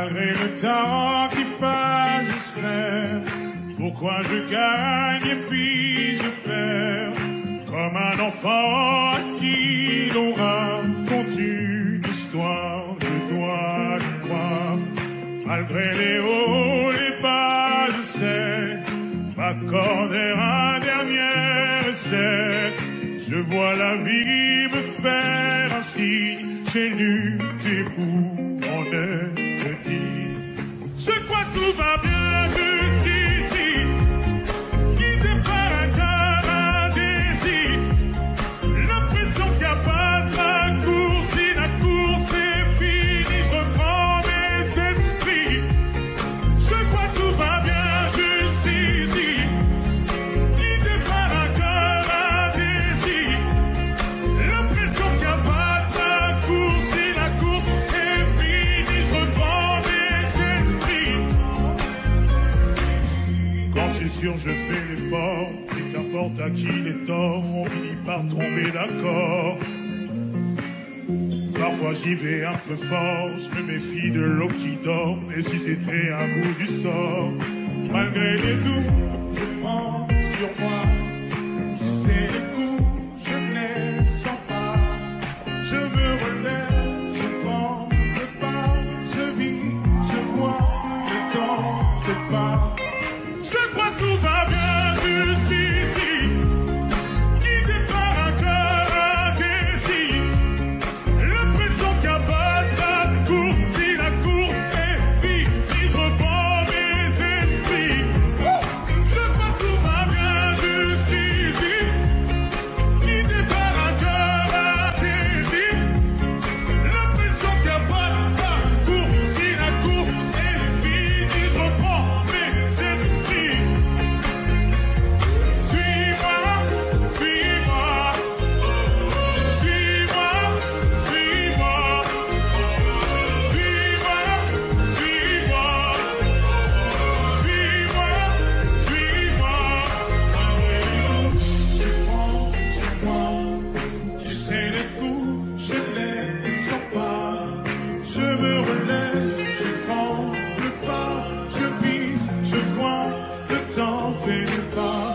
Malgré le temps qui passe, j'espère. Pourquoi je gagne et puis je perds? Comme un enfant à qui l'on raconte une histoire, je dois y croire. Malgré les hauts, les bas, je sais m'accorder un dernier essai. Je vois la vie me faire un signe, j'ai lutté pour mon ennemi. Je crois que tout va bien jusqu'ici, guidé par un cœur indécis. L'impression qu'il n'y a pas de raccourci, si la course est finie, je reprends mes esprits. Je crois que tout va bien jusqu'ici, guidé par un cœur indécis. L'impression qu'il n'y a pas de raccourci, si la course est finie, je reprends mes esprits. Quand je suis sûr, je fais l'effort, et qu'importe à qui les torts, on finit par tomber d'accord. Parfois j'y vais un peu fort, je me méfie de l'eau qui dort, et si c'était un bout du sort, malgré les doutes, je prends sur moi. Tu sais les coups, je ne les sens pas. Je me relève, je prends le pas, je vis, je vois, le temps fait pas. Je crois que tout va bien jusqu'ici, guidé par un cœur indécis. L'impression qu'il n'y a pas de raccourci, si la courbe est finie, je reprends mes esprits. Je crois que tout va bien jusqu'ici, guidé par un cœur indécis. L'impression qu'il n'y a pas de raccourci, si la courbe est finie, je reprends mes esprits. Suis-moi, suis-moi, suis-moi, suis-moi, suis-moi, suis-moi, suis-moi, suis-moi. Je prends sur moi, tu sais les coups, je ne les sens pas. Je me relève, je prends le pas, je vis, je vois, le temps fait le pas.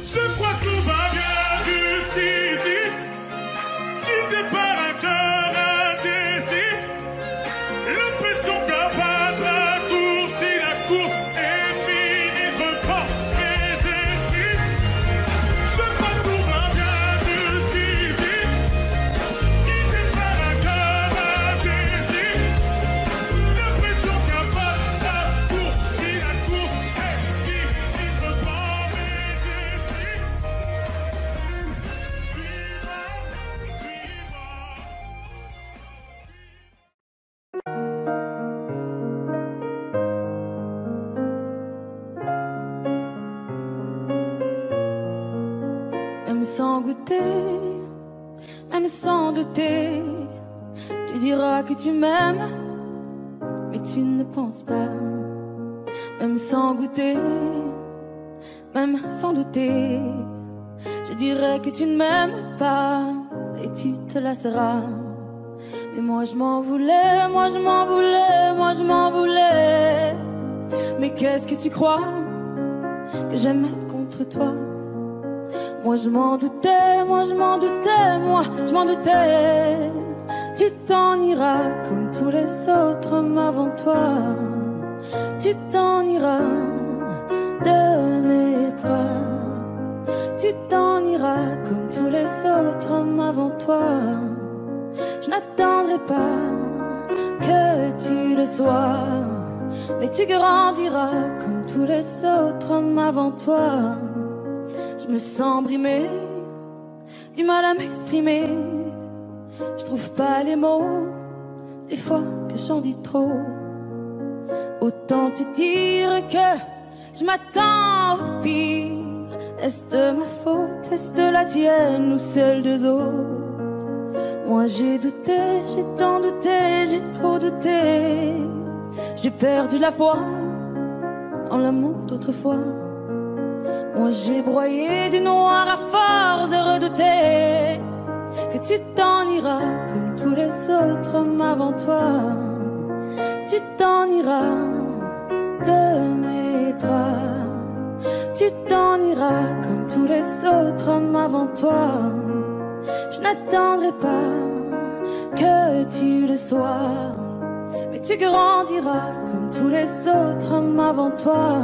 Je crois que tout va bien jusqu'ici, guidé par un cœur indécis. L'impression qu'il n'y a pas de raccourci, la course est finie, je reprends mes esprits. Je crois que tout va bien jusqu'ici, guidé par un cœur indécis. L'impression qu'il n'y a pas de raccourci, la course est finie, je reprends mes esprits. Même sans goûter, même sans douter, tu diras que tu m'aimes, mais tu ne penses pas. Même sans goûter, même sans douter, je dirais que tu ne m'aimes pas et tu te lasseras. Mais moi je m'en voulais, moi je m'en voulais, moi je m'en voulais. Mais qu'est-ce que tu crois que j'aimais contre toi? Moi je m'en doutais, moi je m'en doutais, moi je m'en doutais. Tu t'en iras comme tous les autres hommes avant toi. Tu t'en iras de mes bras. Tu t'en iras comme tous les autres hommes avant toi. Je n'attendrai pas que tu le sois, mais tu grandiras comme tous les autres hommes avant toi. Je me sens brimée, du mal à m'exprimer. Je trouve pas les mots, des fois que j'en dis trop. Autant te dire que je m'attends au pire. Est-ce de ma faute, est-ce de la tienne ou celle des autres? Moi j'ai douté, j'ai tant douté, j'ai trop douté. J'ai perdu la foi en l'amour d'autrefois. Moi j'ai broyé du noir à force de redouter que tu t'en iras comme tous les autres hommes avant toi. tu t'en iras de mes bras. Tu t'en iras comme tous les autres hommes avant toi. Je n'attendrai pas que tu le sois, mais tu grandiras comme tous les autres hommes avant toi.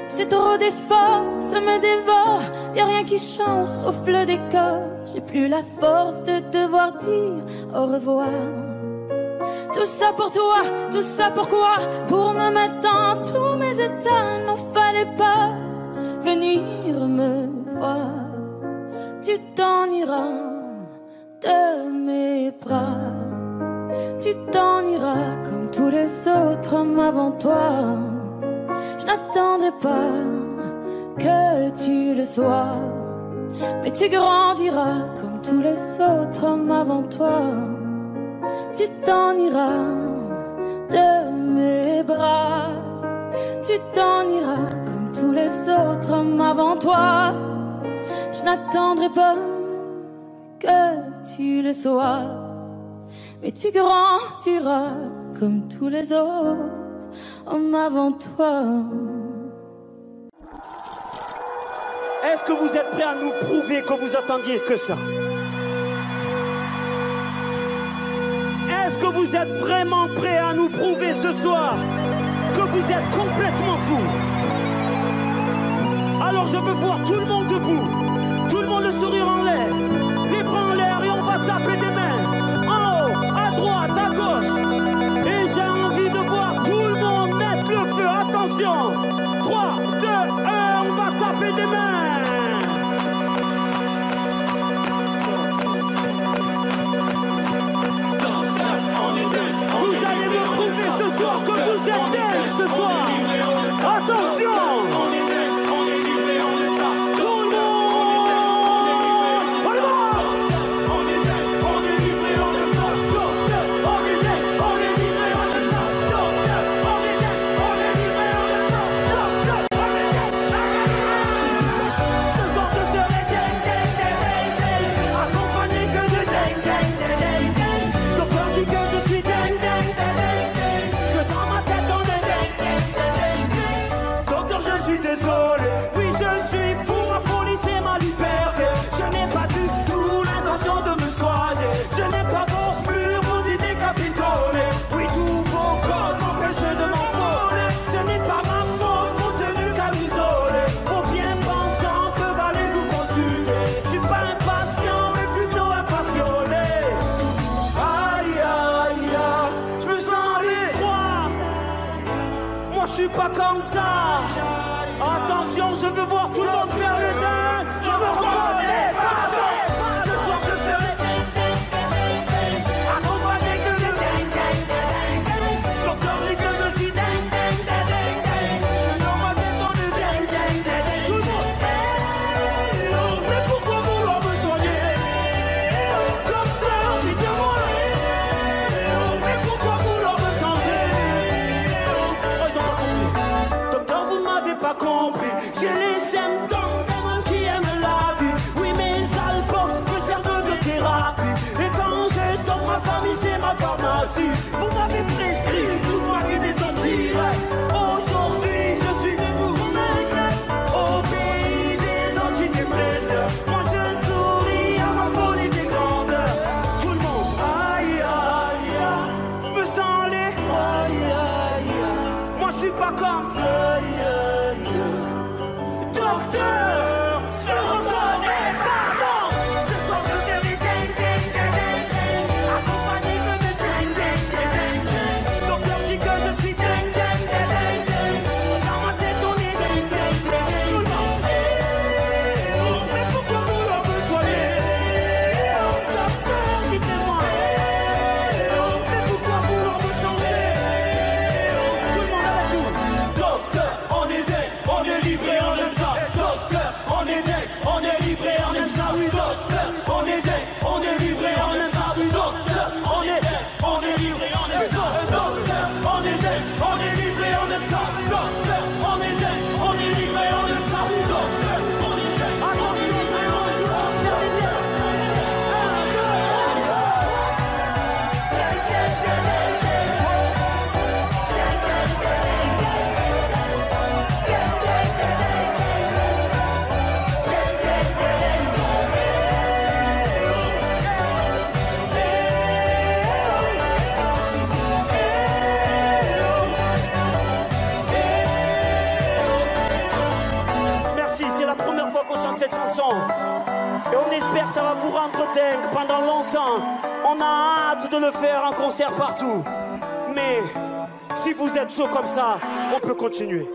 C'est trop d'efforts, ça me dévore. Y'a rien qui change sauf le décor. J'ai plus la force de devoir dire au revoir. Tout ça pour toi, tout ça pourquoi? Pour me mettre dans tous mes états. N'en fallait pas venir me voir. Tu t'en iras de mes bras. Tu t'en iras comme tous les autres hommes avant toi. Je n'attendrai pas que tu le sois, mais tu grandiras comme tous les autres hommes avant toi. Tu t'en iras de mes bras. Tu t'en iras comme tous les autres hommes avant toi. Je n'attendrai pas que tu le sois, mais tu grandiras comme tous les autres hommes avant toi. Est-ce que vous êtes prêts à nous prouver que vous attendiez que ça? Est-ce que vous êtes vraiment prêts à nous prouver ce soir que vous êtes complètement fous? Alors je veux voir tout le monde debout, tout le monde le sourire en l'air, les bras en l'air et on va taper des mains. En haut, à droite, à gauche. Et j'ai envie de voir tout le monde mettre le feu. Attention, 3, 2, 1, on va taper des mains. Vous allez me prouver ce soir que vous êtes dingue ce soir. Attention. Pas comme ça. Attention, je veux voir tout le monde faire le dingue. Je me reconnais pas. Ce soir je serai accompagné que de dingue. Docteur dit que je suis dingue. Dans ma tête on est dingue. Tout le monde. Mais pourquoi vouloir me soigner? Docteur, dites-moi. Mais pourquoi vouloir me changer? Pas compris, j'ai les symptômes d'un homme qui aime la vie. Oui, mes albums me servent de thérapie. Et quand je tombe, ma famille c'est ma pharmacie. Vous m'avez prescrit tout moi et des anti-rêves. Aujourd'hui je suis debout au pays des antidépresseurs. Moi je souris à ma folie des grandeurs. Tout le monde, aïe aïe aïe, je me sens les aïe aïe aïe. Moi je suis pas comme ça. Docteur, je reconnais pardon. Ce soir je serai dingue. Accompagné que de dingue. Docteur dit que je suis dingue. Dans ma tête on est dingue. Tout le monde. Mais pourquoi vouloir me soigner? Docteur, dites-moi. Mais pourquoi vouloir me changer? Tout le monde avec nous. Docteur, on est dingue, on est livré, on aime ça. On est livré, on aime ça, oui, docteur. On est dingue, on est livré, on aime ça, oui, docteur. On est dingue, on est livré, on aime ça, docteur. On est dingue, on est livré, on aime ça, docteur. On est dingue, on est livré, on aime ça, oui, cette chanson. Et on espère que ça va vous rendre dingue pendant longtemps. On a hâte de le faire en concert partout. Mais si vous êtes chaud comme ça, on peut continuer.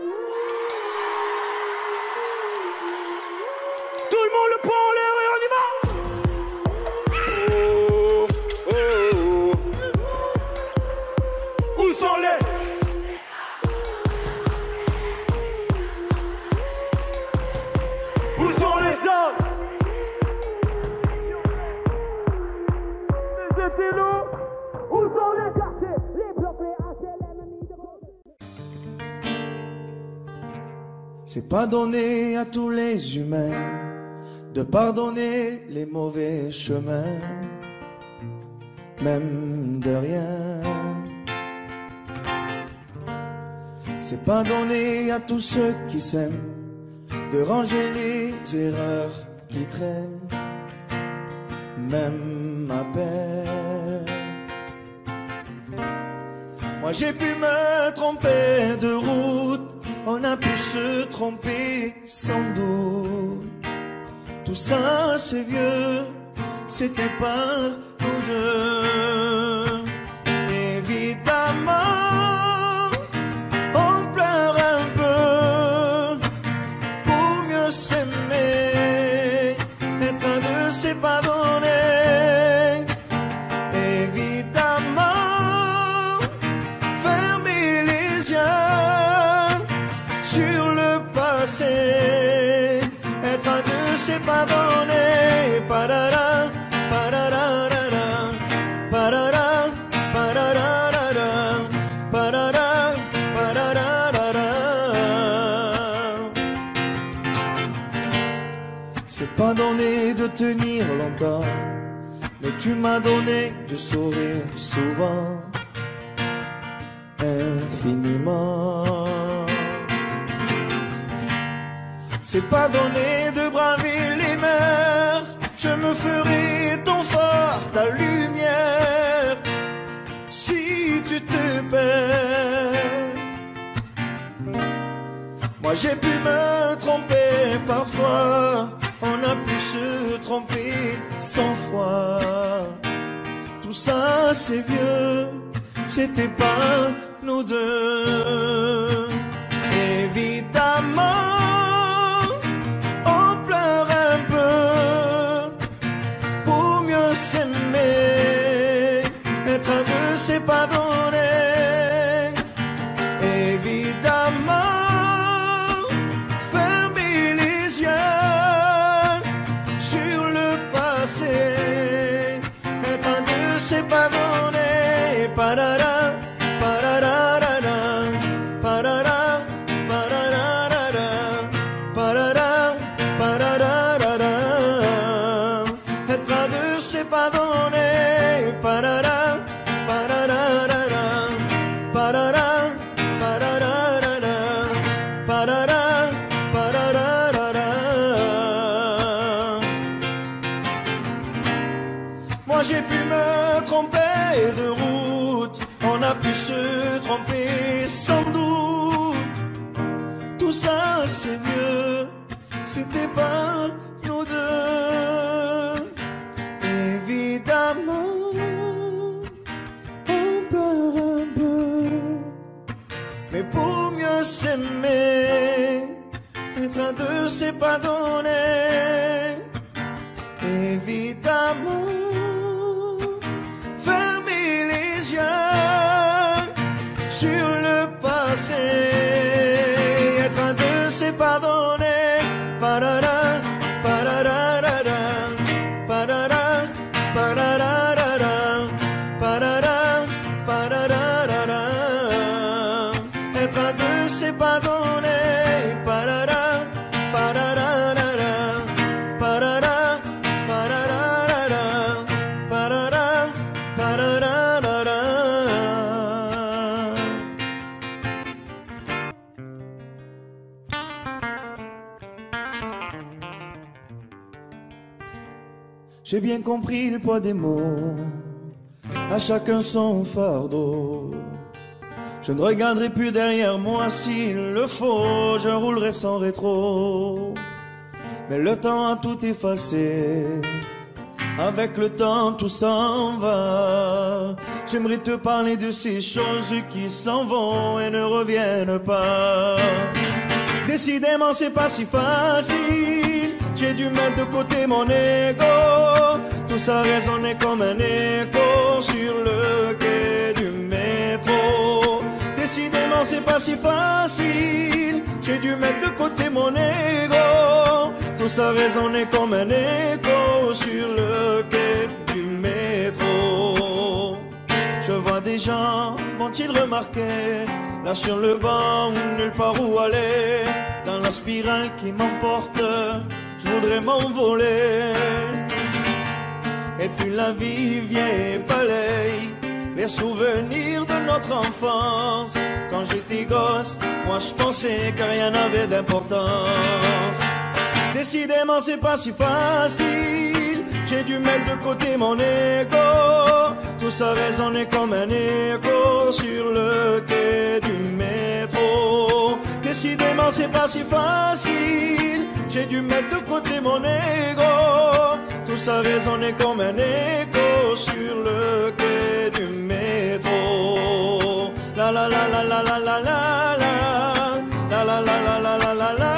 Tout le monde le prend en l'air et on y va. Où sont les... Où sont les hommes? Les hétéros? Où sont les quartiers? Les blocs, les HLM. C'est pas donné à tous les humains de pardonner les mauvais chemins, même de rien. C'est pas donné à tous ceux qui s'aiment de ranger les erreurs qui traînent, même à peine. Moi j'ai pu me tromper de route, on a pu se tromper sans doute. Tout ça c'est vieux, c'était pas nous deux. Évidemment on pleure un peu pour mieux s'aimer, être un de s'est pas donné. Évidemment fermer les yeux sur le passé, être un de s'est pas donné. Parara, pararara, parara, pararara, parara, pararara. C'est pas donné de tenir longtemps, mais tu m'as donné de sourire souvent, infiniment. C'est pas donné de braver les mers, je me ferai ton phare, ta lumière, si tu te perds. Moi j'ai pu me tromper parfois, on a pu se tromper 100 fois. Tout ça c'est vieux, c'était pas nous deux. Évidemment on pleure un peu pour mieux s'aimer, être un deux c'est pas donné. Évidemment fermer les yeux sur le passé, être un deux c'est pas donné. Parara, pararara, parara, pararara, parara, pararara. Être à deux c'est pas donné. Parara, pararara, parara, pararara, parara, pararara. Moi j'ai pu me tromper de route, on a pu se tromper sans doute. Tout ça c'est vieux, c'était pas nous deux. Évidemment on pleure un peu, mais pour mieux s'aimer, être un deux c'est pas donné. Évidemment fermer les yeux sur le passé, être un deux c'est pas donné. Parara, pararara, parara, pararara, parara, pararara. Être un deux c'est pas donné. Parara, pararara, parara, pararara, parara, pararara. J'ai bien compris le poids des mots, à chacun son fardeau. Je ne regarderai plus derrière moi s'il le faut, je roulerai sans rétro. mais le temps a tout effacé. Avec le temps tout s'en va. J'aimerais te parler de ces choses qui s'en vont et ne reviennent pas. Décidément c'est pas si facile. J'ai dû mettre de côté mon ego. Tout ça résonnait comme un écho sur le quai du métro. Décidément c'est pas si facile. J'ai dû mettre de côté mon ego. Tout ça résonnait comme un écho sur le quai du métro. Je vois des gens, vont-ils remarquer, là sur le banc, nulle part où aller, dans la spirale qui m'emporte, je voudrais m'envoler. Et puis la vie vient et balaye les souvenirs de notre enfance. Quand j'étais gosse, moi je pensais que rien n'avait d'importance. Décidément c'est pas si facile. J'ai dû mettre de côté mon ego. Tout ça résonnait comme un écho sur le quai du métro. Décidément c'est pas si facile. J'ai dû mettre de côté mon ego. Tout ça résonnait comme un écho sur le quai du métro. La la la la la la la la la. La la la la la la la la.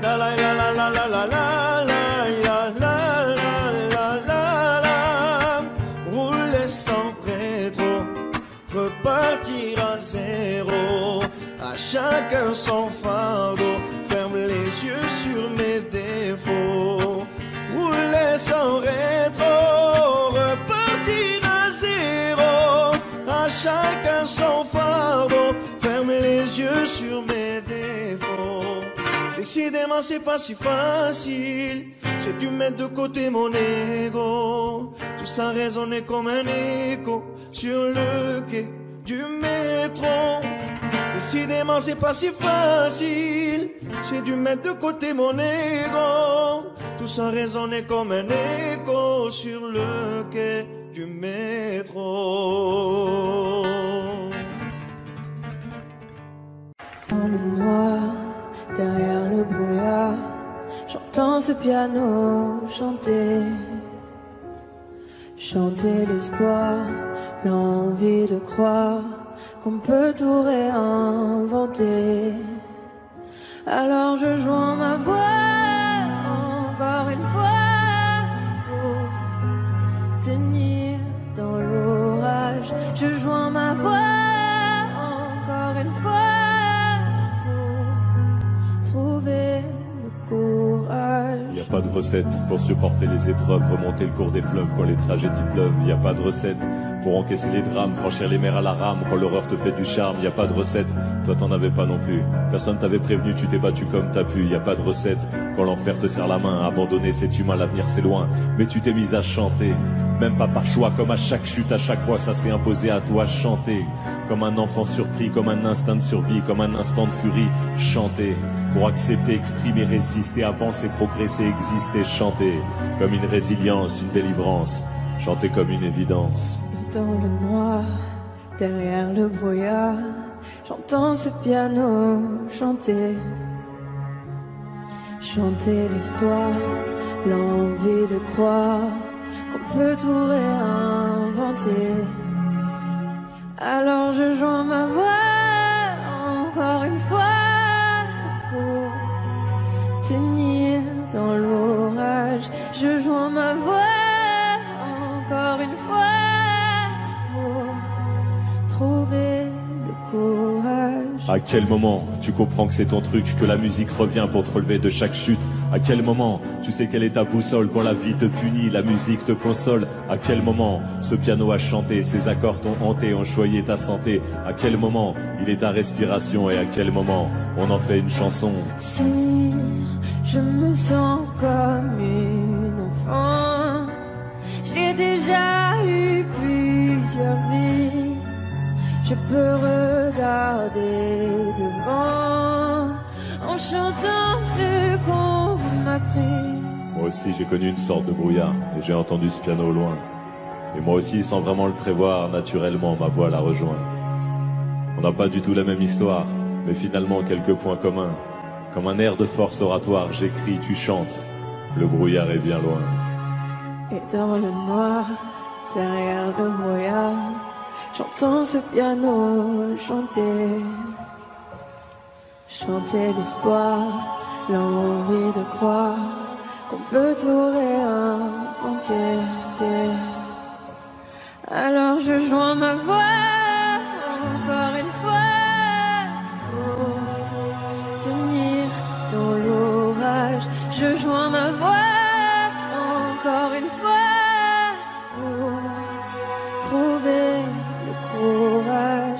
La la la la la la la la. Rouler sans rétro, repartir à zéro. À chacun son fardeau, ferme les yeux sur mes défauts. Rouler sans rétro, repartir à zéro. À chacun son fardeau, ferme les yeux sur mes défauts. Décidément c'est pas si facile. J'ai dû mettre de côté mon ego. Tout ça résonnait comme un écho sur le quai du métro. Décidément c'est pas si facile. J'ai dû mettre de côté mon ego. Tout ça résonnait comme un écho sur le quai du métro. Dans le noir, derrière le brouillard, j'entends ce piano chanter. Chanter l'espoir, l'envie de croire qu'on peut tout réinventer. Alors je joins ma voix encore une fois pour tenir dans l'orage. Je joins ma voix encore une fois pour trouver le courage. Y a pas de recette pour supporter les épreuves, remonter le cours des fleuves quand les tragédies pleuvent. Y a pas de recette pour encaisser les drames, franchir les mers à la rame quand l'horreur te fait du charme. Y a pas de recette, toi t'en avais pas non plus. Personne t'avait prévenu, tu t'es battu comme t'as pu. Y a pas de recette quand l'enfer te serre la main. Abandonné, c'est humain, l'avenir c'est loin. Mais tu t'es mise à chanter, même pas par choix. Comme à chaque chute, à chaque fois, ça s'est imposé à toi. Chanter comme un enfant surpris, comme un instinct de survie, comme un instant de furie. Chanter pour accepter, exprimer, résister, avancer, progresser, exister. Chanter comme une résilience, une délivrance. Chanter comme une évidence. Dans le noir, derrière le brouillard, j'entends ce piano chanter. Chanter l'espoir, l'envie de croire qu'on peut tout réinventer. Alors je joins ma voix encore une fois pour tenir dans l'orage. Je joins ma voix encore une fois pour trouver le courage. À quel moment tu comprends que c'est ton truc, que la musique revient pour te relever de chaque chute? À quel moment tu sais quelle est ta boussole quand la vie te punit, la musique te console? À quel moment ce piano a chanté, ses accords t'ont hanté, ont choyé ta santé? À quel moment il est ta respiration et à quel moment on en fait une chanson? Si je me sens comme une enfant, j'ai déjà eu plusieurs vies. Je peux regarder devant en chantant ce qu'on m'a pris. Moi aussi j'ai connu une sorte de brouillard et j'ai entendu ce piano au loin. Et moi aussi, sans vraiment le prévoir, naturellement ma voix la rejoint. On n'a pas du tout la même histoire, mais finalement quelques points communs. Comme un air de force oratoire, j'écris, tu chantes. Le brouillard est bien loin. Et dans le noir, derrière le brouillard, j'entends ce piano chanter. Chanter l'espoir, l'envie de croire qu'on peut tout réinventer. Alors je joins ma voix encore une fois pour tenir dans l'orage. Je joins ma voix encore une fois pour trouver le courage.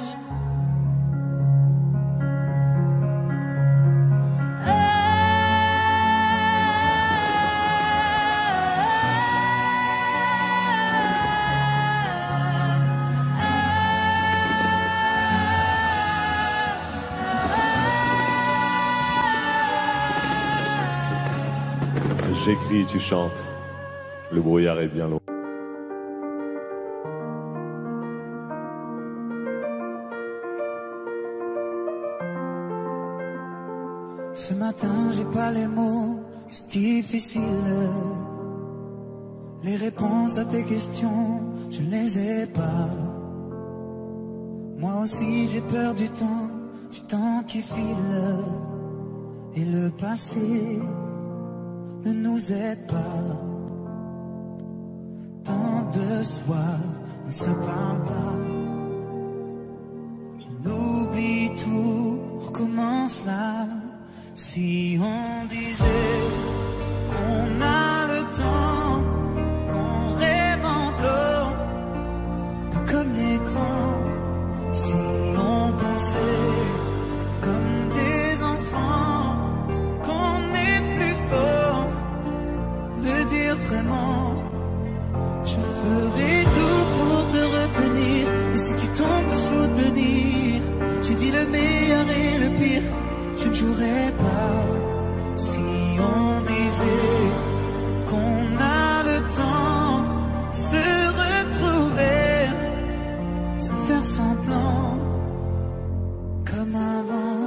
J'écris, tu chantes. Le brouillard est bien loin. Ce matin, j'ai pas les mots, c'est difficile. Les réponses à tes questions, je ne les ai pas. Moi aussi, j'ai peur du temps qui file. Et le passé ne nous aide pas. Tant de soirs, on ne se parle pas. On oublie tout, on recommence là. Si on disait qu'on a le temps, qu'on rêve encore, comme les grands. Si on pensait comme des enfants, qu'on est plus fort, le dire vraiment. Je ferai tout pour te retenir, et si tu tombes te soutenir. J'ai dit le meilleur et le pire, je ne jouerai pas. Si on disait qu'on a le temps, se retrouver, sans faire semblant, comme avant.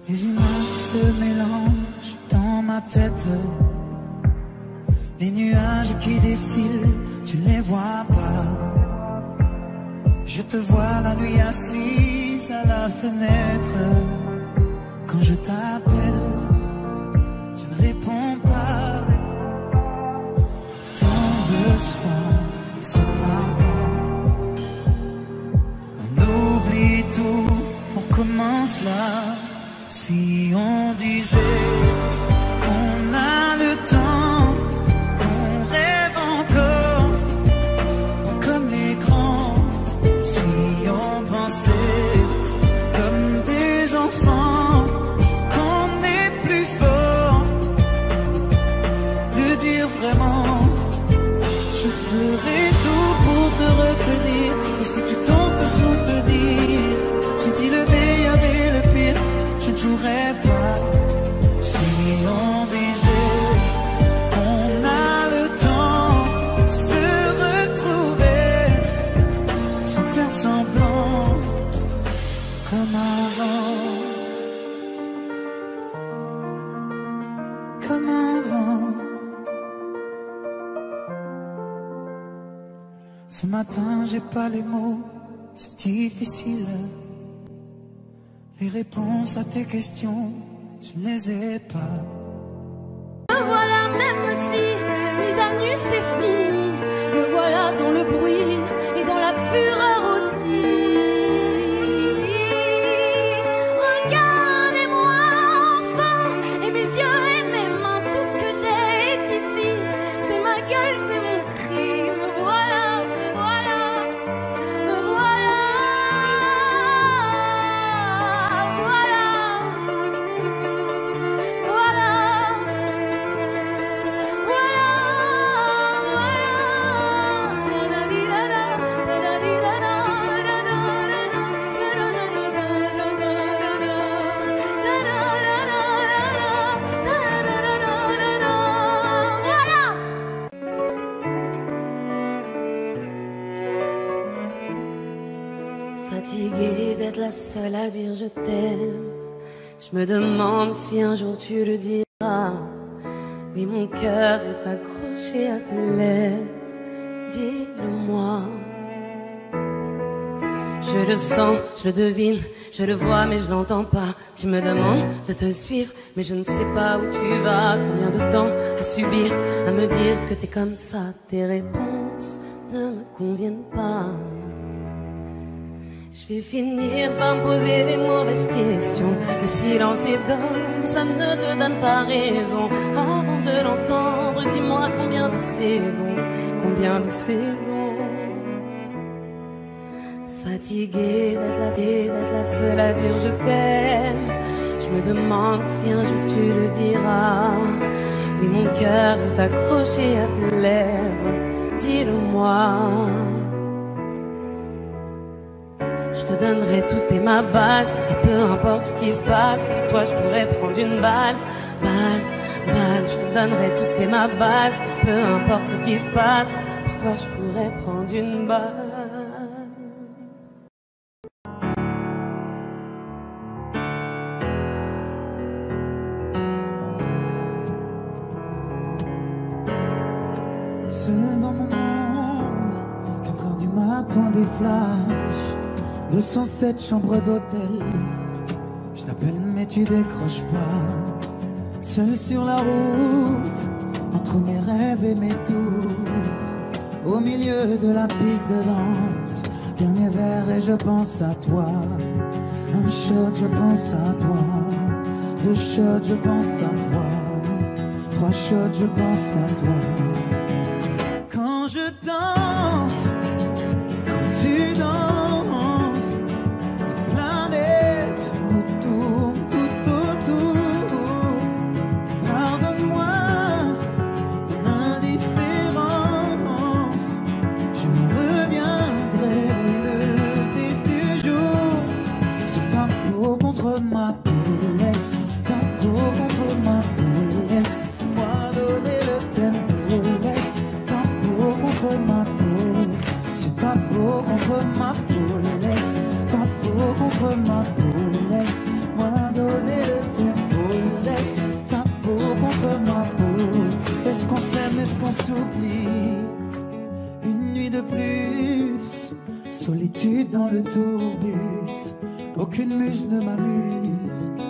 Les images qui se mélangent dans ma tête. Les nuages qui défilent, tu ne les vois pas. Je te vois la nuit assise à la fenêtre. Quand je t'appelle, tu ne réponds pas. Tant de soirs, on se parle pas. On oublie tout, on recommence là. Si on disait qu'on a le temps, qu'on rêve encore, pas comme les grands. Si on pensait comme des enfants, qu'on est plus fort, le dire vraiment. Je ferai tout pour te retenir, et si tu tombes te soutenir. J'ai dit le meilleur et le pire, je ne jouerai pas. Si on disait qu'on a le temps, se retrouver, sans faire semblant, comme avant. Comme avant. Ce matin, j'ai pas les mots, c'est difficile. Les réponses à tes questions, je ne les ai pas. Me voilà, même si mise à nu c'est fini. Me voilà dans le bruit et dans la fureur aussi. Regardez-moi enfin, et mes yeux et mes mains, tout ce que j'ai est ici. C'est ma gueule, c'est mon cri. Me voilà, me voilà, me voilà. Voilà, voilà. la seule à dire je t'aime. Je me demande si un jour tu le diras. Oui, mon cœur est accroché à tes lèvres. Dis-le-moi. Je le sens, je le devine, je le vois mais je l'entends pas. Tu me demandes de te suivre mais je ne sais pas où tu vas. Combien de temps à subir, à me dire que t'es comme ça. Tes réponses ne me conviennent pas. Je vais finir par me poser des mauvaises questions. Le silence est d'homme, ça ne te donne pas raison. Avant de l'entendre, dis-moi combien de saisons, combien de saisons. Fatiguée d'être la seule à dire je t'aime. Je me demande si un jour tu le diras. Oui, mon cœur est accroché à tes lèvres. Dis-le-moi. Je te donnerai tout et ma base. Et peu importe ce qui se passe, pour toi je pourrais prendre une balle. Je te donnerai tout et ma base. Et peu importe ce qui se passe, pour toi je pourrais prendre une balle. Seul dans mon monde, 4 heures du matin, des flashs, 207 chambres d'hôtel. Je t'appelle mais tu décroches pas. Seul sur la route, entre mes rêves et mes doutes, au milieu de la piste de danse. Dernier verre et je pense à toi. Un shot, je pense à toi. 2 shots, je pense à toi. 3 shots, je pense à toi. Quand je danse, quand tu danses, les planètes nous tournent tout autour. Pardonne-moi mon indifférence. Je reviendrai au lever du jour. C'est ta peau contre ma peau, laisse ta peau contre ma peau, laisse-moi donner le tempo, laisse contre ma peau, c'est ta peau contre ma peau, laisse ta peau contre ma peau, laisse-moi donner le tempo, laisse ta peau contre ma peau. Est-ce qu'on s'aime, est-ce qu'on s'oublie? Une nuit de plus, solitude dans le tourbus, aucune muse ne m'amuse.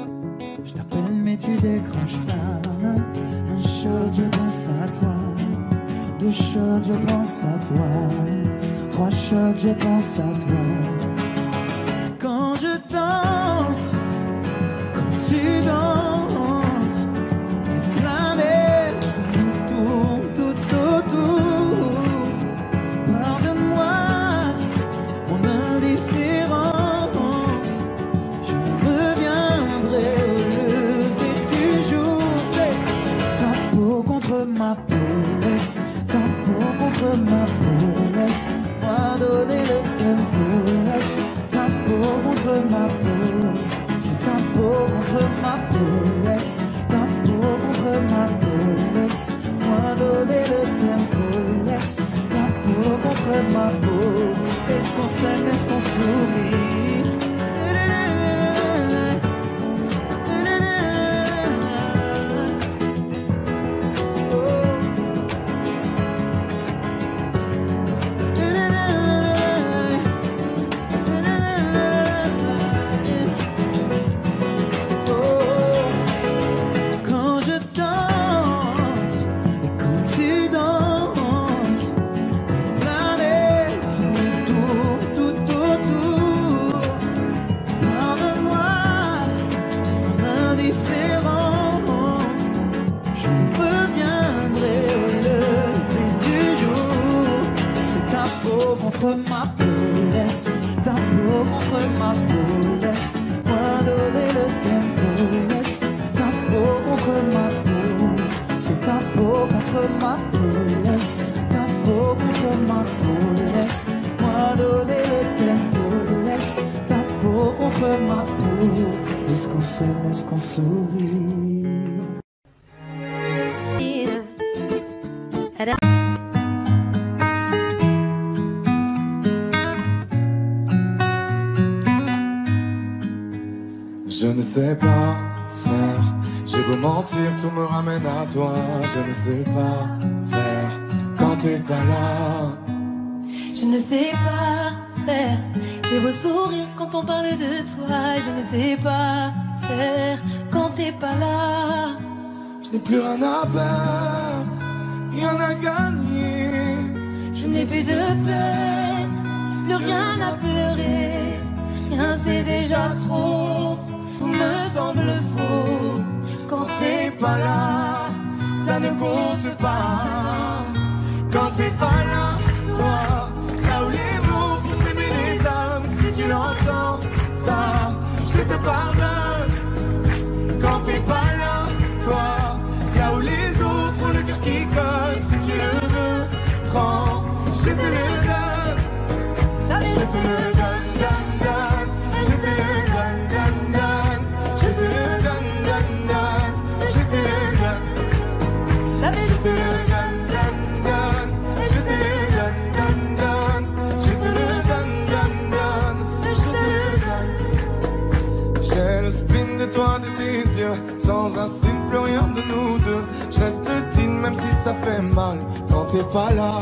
Je t'appelle mais tu décroches pas. Un shot, je pense à toi. 2 shots, je pense à toi. 3 shots, je pense à toi. Quand je danse, quand tu danses, les planètes nous tournent tout autour. Pardonne-moi mon indifférence. Je reviendrai au lever du jour. C'est ta peau contre ma peau, laisse ta peau contre ma peau, laisse-moi donner le tempo, laisse ta peau contre ma peau, c'est ta peau contre ma peau, laisse ta peau contre ma peau, laisse-moi donner le tempo, laisse ta peau contre ma peau. Est-ce qu'on s'aime, est-ce qu'on s'oublie? Contre ma peau, laisse ta peau contre ma peau, laisse-moi donner le tempo, laisse ta peau contre ma peau, c'est ta peau contre ma peau, laisse ta peau contre ma peau, laisse-moi donner le tempo, laisse ta peau contre ma peau. Est-ce qu'on s'aime, est-ce qu'on s'oublie? sais pas faire. J'ai beau mentir, tout me ramène à toi. Je ne sais pas faire quand t'es pas là. Je ne sais pas faire. J'ai beau sourire quand on parle de toi. Je ne sais pas faire quand t'es pas là. Je n'ai plus rien à perdre, rien à gagner. Je n'ai plus de peine, plus rien à pleurer. Rien c'est déjà trop, tout me semble faux. Quand t'es pas là, ça ne compte pas. Quand t'es pas là, toi, là où les mots font s'aimer les âmes. Si tu l'entends, ça, je te pardonne. Quand t'es pas là, toi, là où les autres ont le cœur qui colle. Si tu le veux, prends, je te le donne. Je te le donne, donne, donne. Je te le donne, donne, donne. Je te le donne, donne, donne. Je te le donne. Je te le donne, donne, donne. Je te le donne, donne, donne. Je te le donne, donne, donne. Je te le donne. J'ai le spleen de toi, de tes yeux. Sans un signe, plus rien de nous deux. Je reste digne même si ça fait mal quand t'es pas là.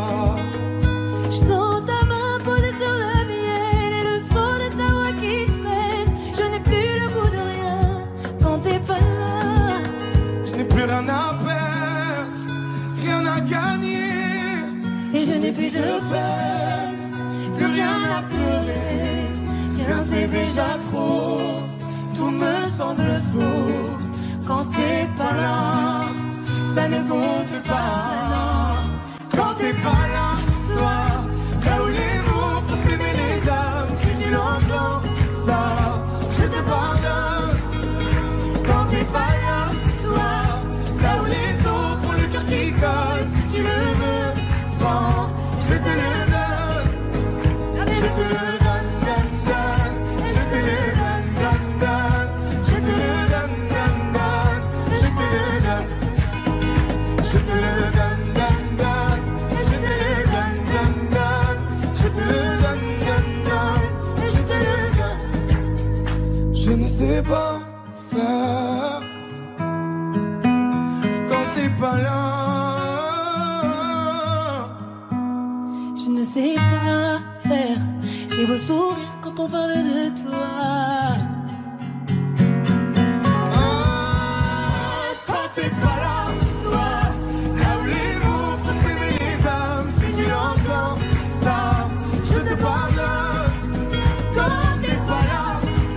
Je sens ta main posée sur le mien et le son de ta voix qui traîne. Je n'ai plus le goût de rien quand t'es pas là. Je n'ai plus rien à perdre, rien à gagner. Et je n'ai plus de peine, plus rien à pleurer. Rien c'est déjà trop, tout me semble faux. Quand t'es pas là, ça ne compte pas. Quand t'es pas là, toi, là où les mots font s'aimer les âmes. Si tu l'entends, ça, je te pardonne. Quand t'es pas là, toi, là où les autres ont le cœur qui colle. Si tu le veux, prends, je te le donne. Je te le donne, donne, donne. Je te le donne, donne, donne. Je te le donne, donne, donne. Je te le donne. Je te le donne, donne, donne. Je te le donne, donne, donne. Je te le donne, donne, donne. Je te le donne. Je ne sais pas faire quand t'es pas là. Je ne sais pas faire. J'ai beau sourire quand on parle de toi. Quand t'es pas là, toi, là où les mots font s'aimer les âmes. Si tu l'entends, ça, je te pardonne. Quand t'es pas là,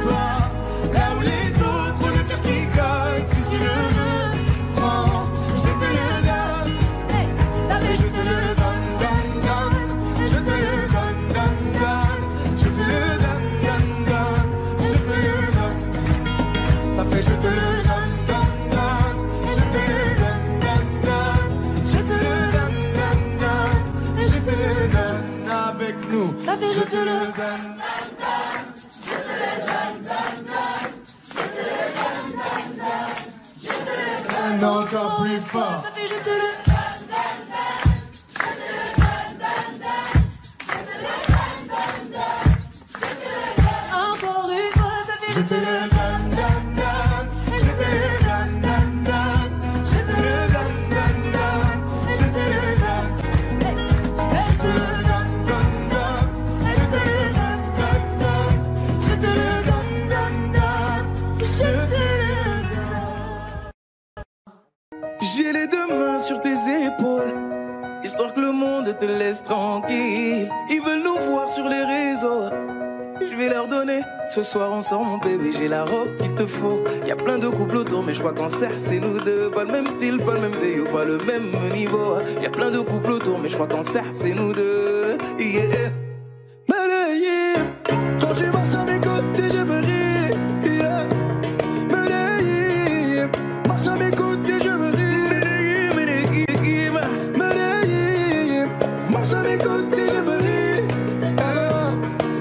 toi, là où les autres ont le cœur qui colle. Si tu le veux, prends, je te le donne. Je te le donne, donne, donne. Je te le donne, donne, donne. Je te le donne, donne, donne. Je te le donne. Ça fait je te le donne, donne, donne. Je te le donne, donne, donne. Je te le donne, donne, donne. Je te le donne avec nous. Ça fait je te le donne. Encore plus fort. Ça fait je te le encore une fois. Ça fait Je te le donne, donne, donne. Je te le donne, donne, donne. Je te le donne, donne, donne. Je te le donne. Je te le donne, donne, donne. Je te le donne, donne, donne. Je te le donne, donne, donne. Je te le donne. J'ai les deux mains sur tes épaules, histoire que le monde te laisse tranquille. Ils veulent nous voir sur les réseaux, je vais leur donner. Ce soir on sort mon bébé, j'ai la robe qu'il te faut. Y'a plein de couples autour mais je crois qu'en serre c'est nous deux. Pas le même style, pas le même zéyo, pas le même niveau. Y'a plein de couples autour mais je crois qu'en serre c'est nous deux. Yeah. Medellín, quand tu marches à mes côtés je me ris. Yeah. Medellín, marche à mes côtés je me ris. Medellín, Medellín, marche à mes côtés je me ris.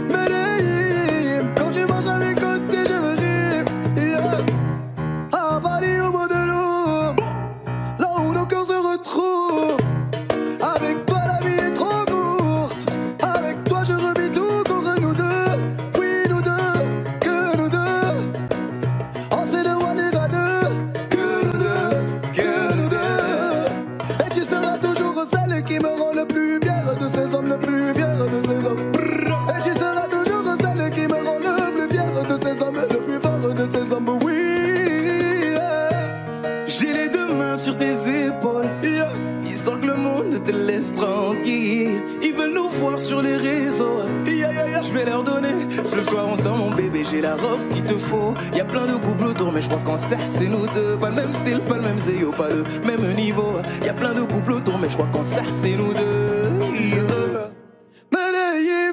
Medellín, quand tu marches à mes côtés je me ris. Yeah. À Paris au bout de l'eau, là où nos cœurs se retrouvent. Avec toi la vie est trop courte, avec Histoire que le monde te laisse tranquille. Ils veulent nous voir sur les réseaux. Je vais leur donner. Ce soir on sort mon bébé, j'ai la robe qu'il te faut. Y'a plein de couples autour, mais je crois qu'en ça c'est nous deux. Pas le même style, pas le même zéyo, pas le même niveau. Y'a plein de couples autour, mais je crois qu'en ça c'est nous deux. Medellín,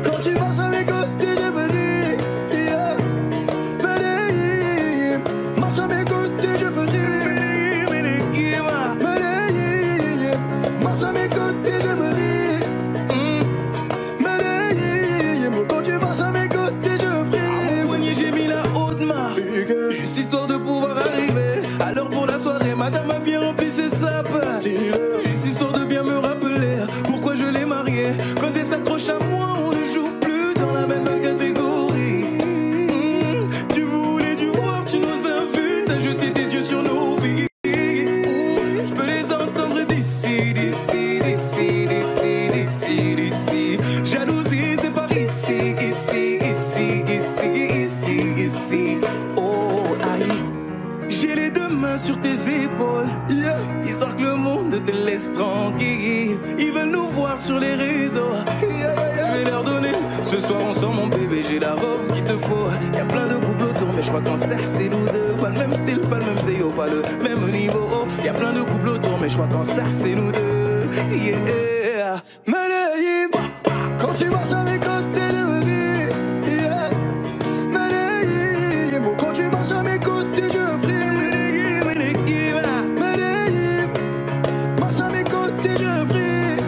quand tu marches à mes côtés, je veux rire. Medellín, marche à mes côtés, je veux rire. Medellín, marche à mes côtés, je veux rire. Medellín, quand tu marches à mes côtés, je veux rire. Au poignet j'ai mis la haute main, juste histoire de pouvoir arriver. Alors pour la soirée, madame a bien rempli ses sapes. Juste histoire de bien me rappeler pourquoi je l'ai mariée. Quand elle s'accroche à moi, on ne joue plus dans la même catégorie. Tu voulais du voir, tu nous as vus, t'as jeté tes yeux sur nos vies. Je peux les entendre d'ici, d'ici, d'ici, d'ici, d'ici, d'ici. Jalousie, c'est par ici, ici, ici, ici, ici, ici. Oh, aïe. J'ai les deux mains sur tes épaules, histoire que le monde te laisse tranquille. Ils veulent nous voir sur les réseaux, je vais leur donner. Ce soir on sort mon bébé, j'ai la robe qu'il te faut. Y'a plein de couples autour, mais je crois qu'en ça c'est nous deux. Pas le même style, pas le même zéyo, pas le même niveau. Y'a plein de couples autour, mais je crois qu'en ça c'est nous deux. Yeah. Medellín, quand tu marches à mes côtés, je veux rire. Medellín, quand tu marches à mes côtés, je veux rire. Medellín, marche à mes côtés, je veux rire.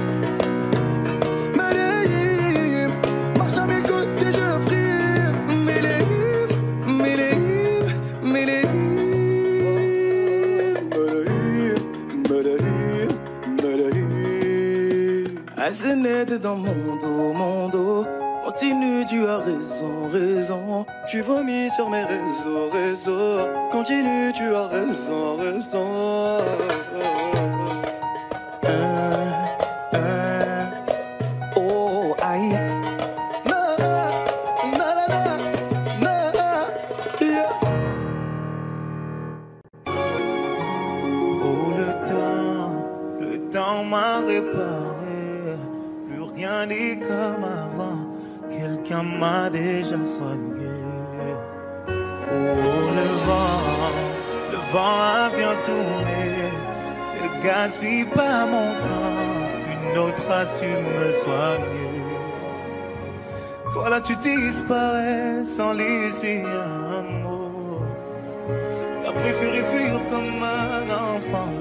Medellín, marche à mes côtés, je veux rire. Medellín, Medellín, Medellín. Medellín, Medellín. Assez net dans mon dos. Continue, tu as raison, raison. Tu vomis sur mes réseaux. Continue, tu as raison. Oh, aïe. Oh, le temps m'a réparé. Plus rien n'est comme avant. Quelqu'un m'a déjà soigné. Oh, le vent a bien tourné. Ne gaspille pas mon temps. Une autre a su me soigner. Toi là tu disparais sans laisser un mot. T'as préféré fuir comme un enfant,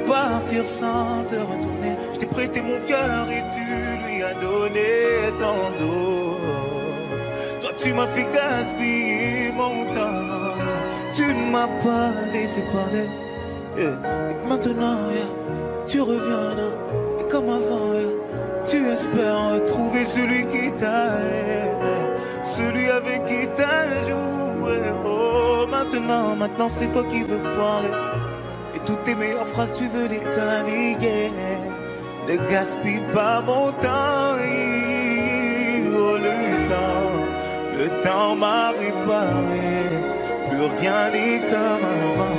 partir sans te retourner. Je t'ai prêté mon cœur et tu lui as donné ton dos. Toi tu m'as fait gaspiller mon temps. Tu ne m'as pas laissé parler. Et maintenant tu reviens là. Et comme avant tu espères retrouver celui qui t'a aimé, celui avec qui t'as joué. Oh, maintenant c'est toi qui veux parler. Et toutes tes meilleures phrases tu veux les caniller. Ne gaspille pas mon temps. Oh, le temps m'a réparé. Plus rien n'est comme avant.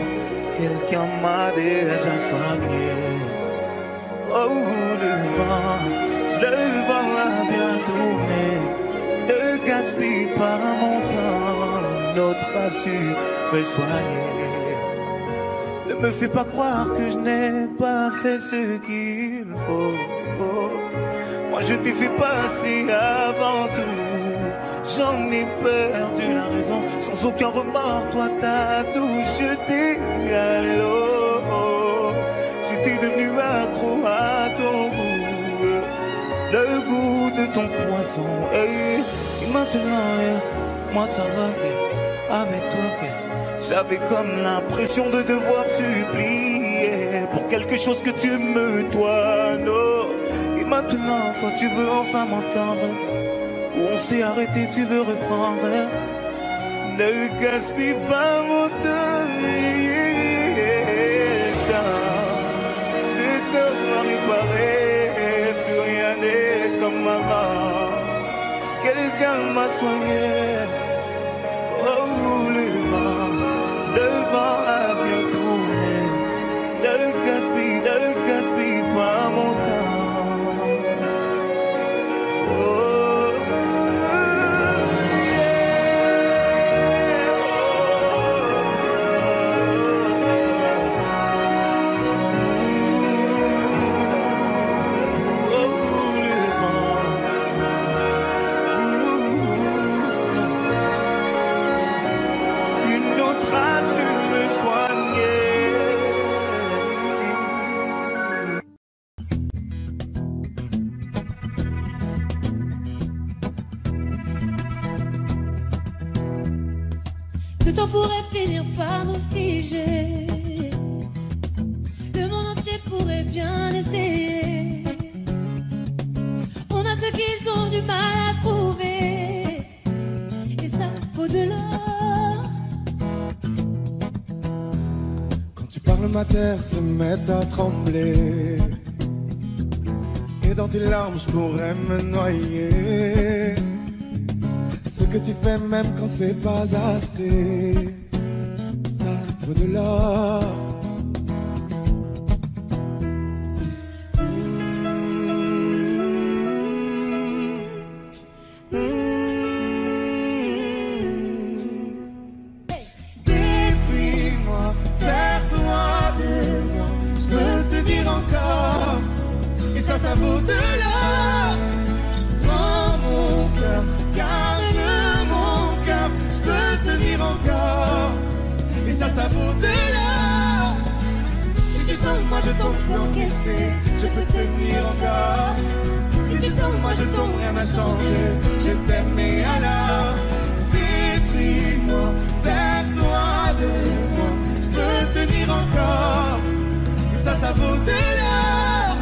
Quelqu'un m'a déjà soigné. Oh, le vent a bien tourné. Ne gaspille pas mon temps. L'autre a su me soigner. Ne me fais pas croire que je n'ai pas fait ce qu'il faut. Moi je t'ai fait passer avant tout. J'en ai perdu la raison. Sans aucun remords, toi t'as tout jeté à l'eau. J'étais devenu accro à ton goût, le goût de ton poison. Et maintenant, moi ça va avec toi. J'avais comme l'impression de devoir supplier pour quelque chose que tu me dois. Non. Et maintenant, toi tu veux enfin m'entendre. Où on s'est arrêté, tu veux reprendre. Ne gaspille pas mon temps. Le temps m'a réparé. Plus rien n'est comme avant. Quelqu'un m'a soigné. Oh, le vent a bien tourné. Ne gaspille Le temps pourrait finir par nous figer. Le monde entier pourrait bien essayer. On a ce qu'ils ont du mal à trouver. Et ça vaut de l'or. Quand tu parles, ma terre se met à trembler. Et dans tes larmes, je pourrais me noyer. Ce que tu fais même quand c'est pas assez, ça vaut de l'or. Détruis-moi, sers-toi de moi, je peux te dire encore, et ça vaut de l'or. Prends mon cœur, garde mon cœur, je peux te dire encore, et ça vaut de l'or. Si tu tombes, moi je tombe, je peux encaisser, je peux tenir encore. Si tu tombes, moi je tombe, rien n'a changé, je t'aime et alors détruis-moi, sers-toi de moi, je peux tenir encore, et ça vaut de l'or.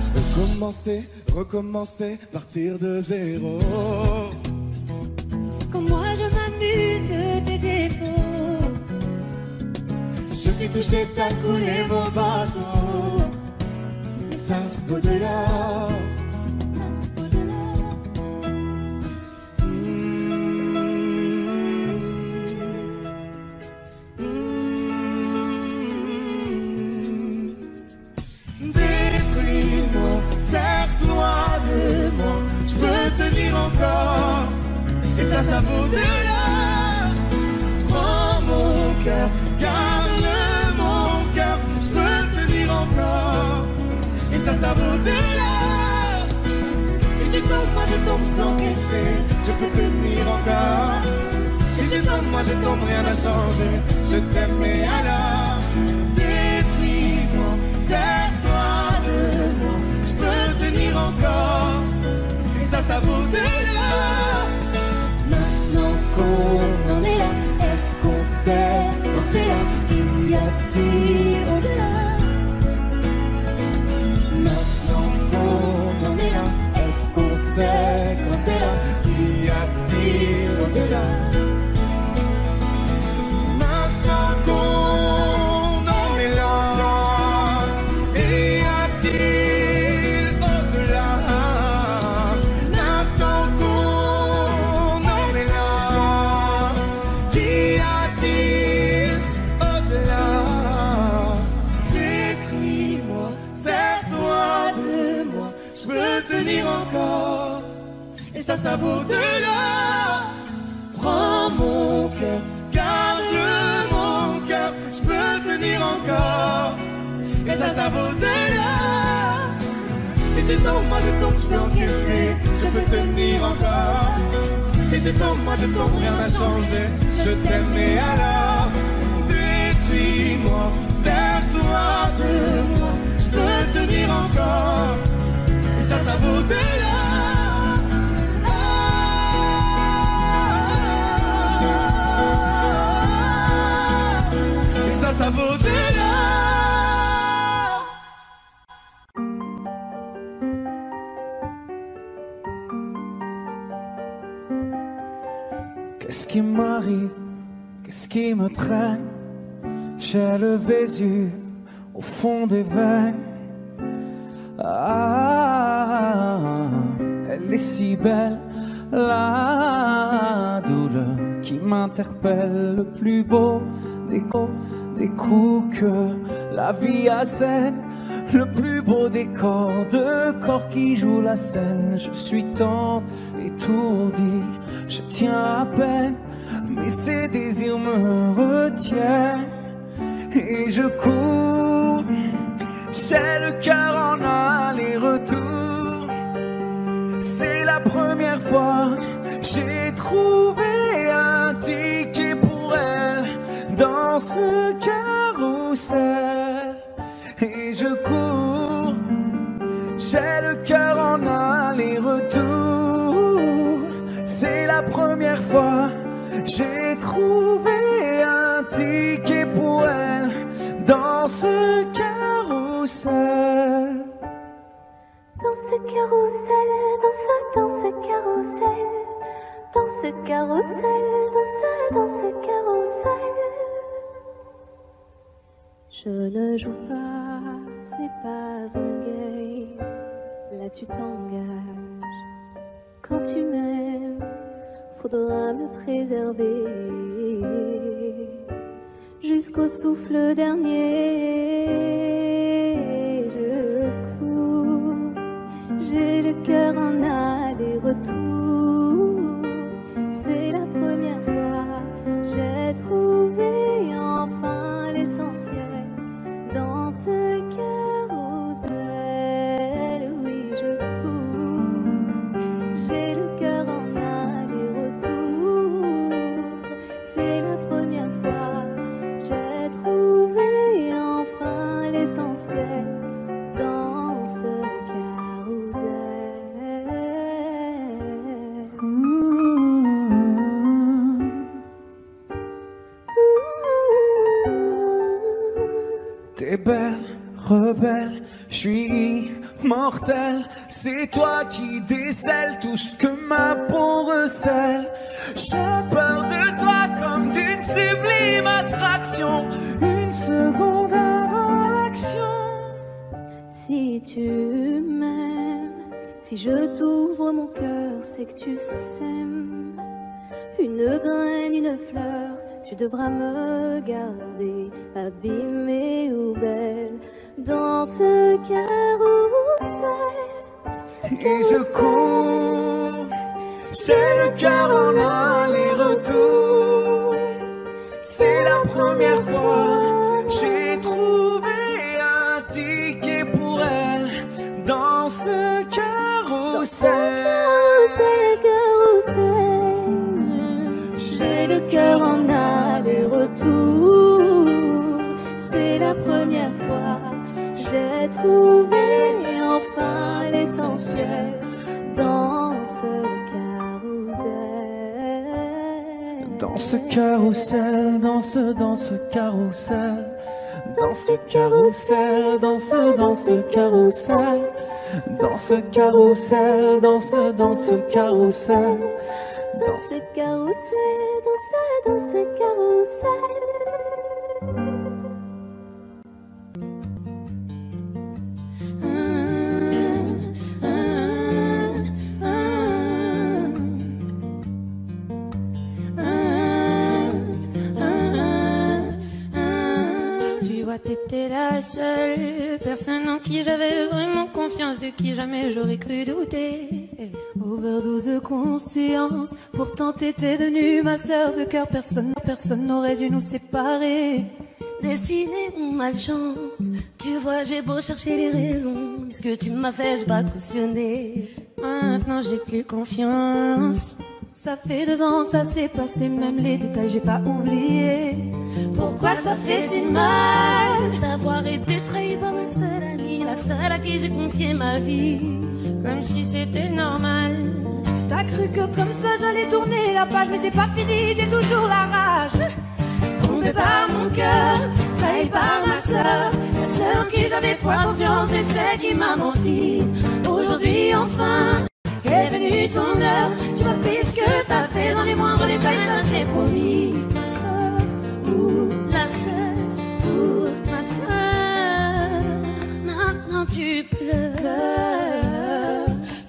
Je veux commencer, recommencer, partir de zéro. Quand moi je m'amuse de tes défauts, Je suis touché, t'as coulé mon bateau, et ça vaut de l'or. ça vaut de l'or. Détruis-moi, sers-toi de moi, je peux tenir encore, et ça vaut de l'or. Prends mon cœur, garde mon cœur, je peux tenir encore, et ça vaut de l'or. Si tu tombes, moi je tombe, je peux encaisser, je peux tenir encore. Si tu tombes, moi je tombe, rien n'a changé, je t'aime et alors détruis-moi, sers-toi de moi, je peux tenir encore, et ça vaut de l'or. Maintenant qu'on en est là, est-ce qu'on sait quand c'est là? Qu'y a-t-il au-delà? Maintenant qu'on en est là, est-ce qu'on sait quand c'est là? Qu'y a-t-il au-delà? Maintenant qu'on en est là, y a-t-il au-delà? Maintenant qu'on en est là, qu'y a-t-il au-delà? Détruis-moi, sers-toi de moi, je peux tenir encore, et ça vaut de l'or. Prends mon cœur, garde mon cœur, je peux tenir encore, et ça vaut de l'or. Si tu tombes, moi je tombe, je peux encaisser, je peux tenir encore. Si tu tombes, moi je tombe, rien n'a changé, je t'aime et alors détruis-moi, sers-toi de moi, je peux tenir encore, et ça vaut de l'or. Et ça vaut de l'or. Qu'est-ce qui m'arrive? Qu'est-ce qui me traîne? J'ai le Vésuve au fond des veines. Ah, elle est si belle, la douleur qui m'interpelle. Le plus beau des coups que la vie assène. Le plus beau des corps, de corps qui jouent la scène. Je suis tant étourdi, je tiens à peine, mais ces désirs me retiennent. Et je cours, j'ai le cœur en aller-retour. C'est la première fois j'ai trouvé un ticket pour elle dans ce carrousel. Et je cours, j'ai le cœur en aller-retour. C'est la première fois J'ai trouvé un ticket pour elle dans ce carrousel. Dans ce carrousel, dans ce carrousel, dans ce carrousel, dans ce carrousel. Je ne joue pas, ce n'est pas un game. Là tu t'engages. Quand tu m'aimes, faudra me préserver jusqu'au souffle dernier. Je cours, j'ai le cœur en aller-retour. C'est la première fois, j'ai trouvé enfin l'essentiel dans ce carrousel. Oui, je cours, j'ai le cœur en aller-retour. C'est la première fois, j'ai trouvé enfin l'essentiel dans ce carrousel. T'es belle, rebelle, je suis mortel. C'est toi qui décèles tout ce que ma peau recèle. J'ai peur de toi comme d'une sublime attraction. Une seconde avant l'action. Si tu m'aimes, si je t'ouvre mon cœur, c'est que tu sèmes une graine, une fleur. Tu devras me garder abîmée ou belle dans ce carrousel. Et je cours, j'ai le cœur en aller-retour. C'est la première fois, j'ai trouvé un ticket pour elle dans ce carrousel. J'ai le cœur en aller-retour. C'est la première fois, j'ai trouvé enfin l'essentiel dans ce carrousel. Dans ce carrousel, dans ce carrousel, dans ce carrousel, dans ce carrousel, dans ce carrousel, dans ce carrousel, dans ce carrousel, dans ce carrousel. Tu vois, t'étais la seule personne en qui j'avais vraiment confiance, de qui jamais j'aurais cru douter. Overdose de conscience, pourtant t'étais devenue ma sœur de cœur. Personne n'aurait dû nous séparer. Destinée ou malchance, tu vois, j'ai beau chercher les raisons, mais ce que tu m'as fait, j'ai pas cautionné. Maintenant j'ai plus confiance. Ça fait 2 ans que ça s'est passé, même les détails j'ai pas oublié. Pourquoi ça fait si mal d'avoir été trahi par ma seule amie, la seule à qui j'ai confié ma vie, Comme si c'était normal. T'as cru que comme ça j'allais tourner la page, mais c'est pas fini, j'ai toujours la rage. trompé par mon cœur, trahi par ma sœur, la seule en qui j'avais foi, confiance, et celle qui m'a menti. Aujourd'hui enfin est venue ton heure, tu m'as pris ce que t'as fait dans les moindres détails, ça j'ai promis. La sœur pour ma sœur, maintenant tu pleures.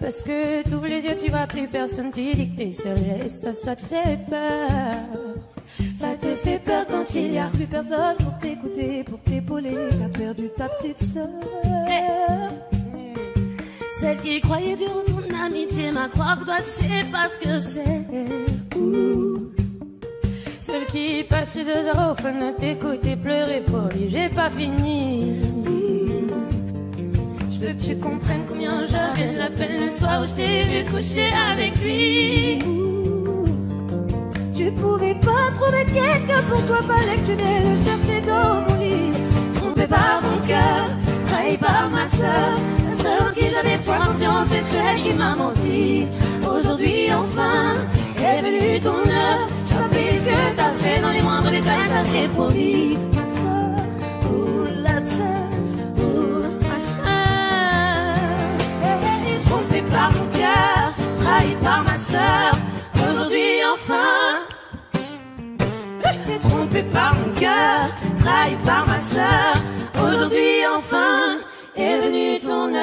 Parce que t'ouvres les yeux, tu vois plus personne, tu dis que t'es seule et ça te fait peur. Ça te fait peur quand il y a plus personne pour t'écouter, pour t'épauler. T'as perdu ta petite sœur. Celle qui croyait dur en ton amitié, m'a croire que toi tu sais pas ce que c'est. Celle qui passe 2 heures au fun de t'écouter pleurer pour lui, j'ai pas fini. Je veux que tu comprennes combien j'avais la peine le soir où je t'ai vu coucher avec lui. Tu pouvais pas trouver quelqu'un pour toi, fallait que tu viennes le chercher dans mon lit. Trompé par mon cœur, trahi par ma sœur, la seule en qui j'avais foi, confiance, et celle qui m'a menti. Aujourd'hui enfin est venue ton heure, tu m'as pris promis ton frère ou la sœur ou ma sœur. Trompé par mon cœur, trahi par ma sœur, aujourd'hui enfin. Trompé par mon cœur, trahi par ma sœur, aujourd'hui enfin est venu ton heure.